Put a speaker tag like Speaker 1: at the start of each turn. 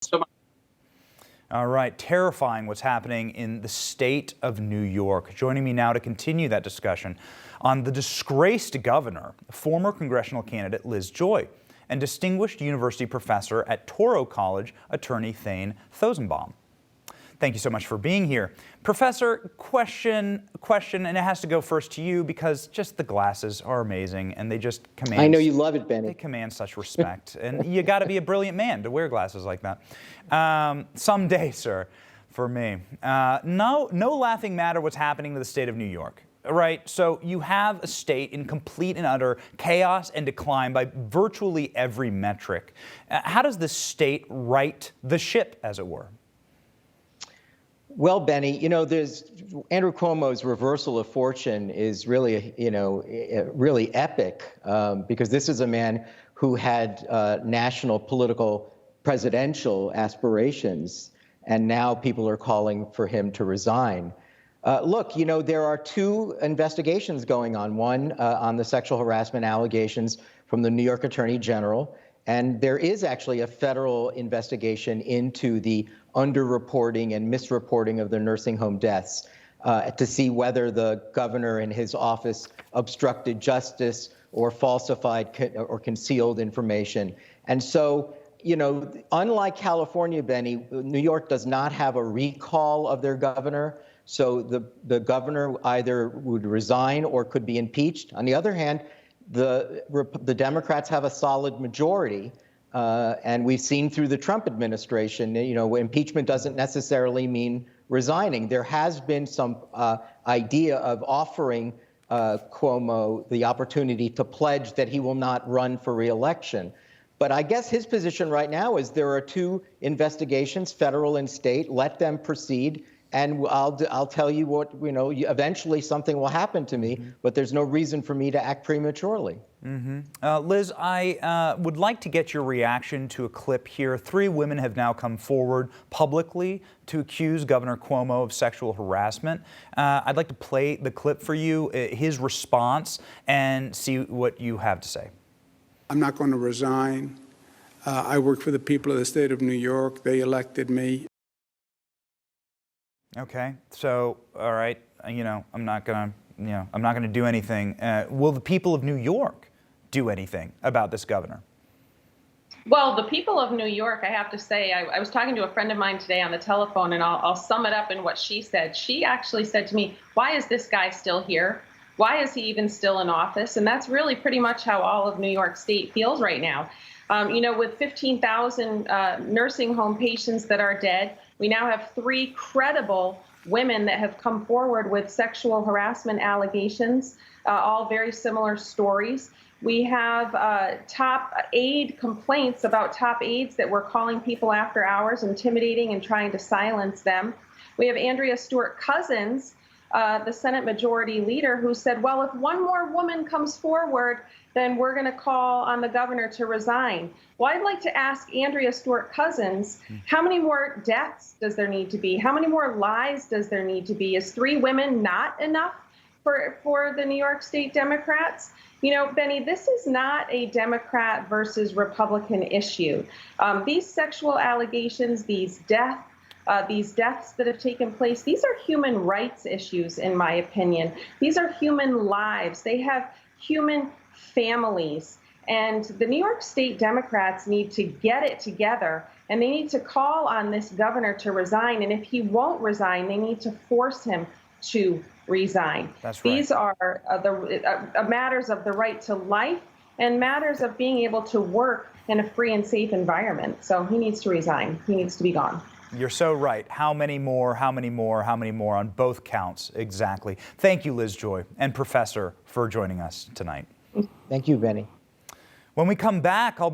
Speaker 1: so much.
Speaker 2: All right, terrifying what's happening in the state of New York. Joining me now to continue that discussion on the disgraced governor, former congressional candidate Liz Joy, and distinguished university professor at Touro College, attorney Thane Thosenbaum. Thank you so much for being here. Professor, question, and it has to go first to you because just the glasses are amazing and they just command.
Speaker 3: I know you love it, Benny.
Speaker 2: They command such respect. And you got to be a brilliant man to wear glasses like that. Someday, sir, for me. No laughing matter what's happening to the state of New York. Right, so you have a state in complete and utter chaos and decline by virtually every metric. How does this state right the ship, as it were?
Speaker 3: Well, Benny, there's Andrew Cuomo's reversal of fortune is really, really epic because this is a man who had national political presidential aspirations, and now people are calling for him to resign. Look, there are two investigations going on, one on the sexual harassment allegations from the New York Attorney General, and there is actually a federal investigation into the underreporting and misreporting of the nursing home deaths to see whether the governor and his office obstructed justice or falsified or concealed information. And so, unlike California, Benny, New York does not have a recall of their governor. So the governor either would resign or could be impeached. On the other hand, the Democrats have a solid majority, and we've seen through the Trump administration, impeachment doesn't necessarily mean resigning. There has been some idea of offering Cuomo the opportunity to pledge that he will not run for re-election. But I guess his position right now is there are two investigations, federal and state. Let them proceed. And I'll tell you what, eventually something will happen to me, but there's no reason for me to act prematurely.
Speaker 2: Liz, I would like to get your reaction to a clip here. 3 women have now come forward publicly to accuse Governor Cuomo of sexual harassment. I'd like to play the clip for you, his response, and see what you have to say.
Speaker 4: I'm not going to resign. I work for the people of the state of New York. They elected me.
Speaker 2: Okay, so all right, I'm not gonna do anything. Will the people of New York do anything about this governor?
Speaker 1: Well, the people of New York, I have to say, I was talking to a friend of mine today on the telephone, and I'll sum it up in what she said. She actually said to me, "Why is this guy still here? Why is he even still in office?" And that's really pretty much how all of New York State feels right now. With 15,000 nursing home patients that are dead, we now have 3 credible women that have come forward with sexual harassment allegations, all very similar stories. We have top aide complaints about top aides that were calling people after hours, intimidating and trying to silence them. We have Andrea Stewart-Cousins, the Senate Majority Leader, who said, well, if one more woman comes forward, then we're going to call on the governor to resign. Well, I'd like to ask Andrea Stewart-Cousins, how many more deaths does there need to be? How many more lies does there need to be? Is 3 women not enough for the New York State Democrats? Benny, this is not a Democrat versus Republican issue. These sexual allegations, these deaths that have taken place, these are human rights issues, in my opinion. These are human lives. They have human families. And the New York State Democrats need to get it together, and they need to call on this governor to resign. And if he won't resign, they need to force him to resign.
Speaker 2: That's right.
Speaker 1: These are matters of the right to life and matters of being able to work in a free and safe environment. So he needs to resign. He needs to be gone.
Speaker 2: You're so right. How many more, how many more, how many more on both counts? Exactly. Thank you, Liz Joy, and Professor, for joining us tonight.
Speaker 3: Thank you, Benny.
Speaker 2: When we come back, I'll